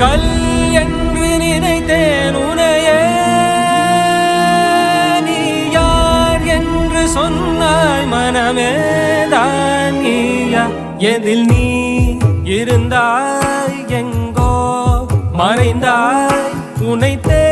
கல் என்று நினைத்தேன் உனையே, நீ யார் என்று சொன்னாய் மனமே தான் நீயா. எதில் நீ இருந்தாய் எங்கோ மறைந்தாய் உனைத்தே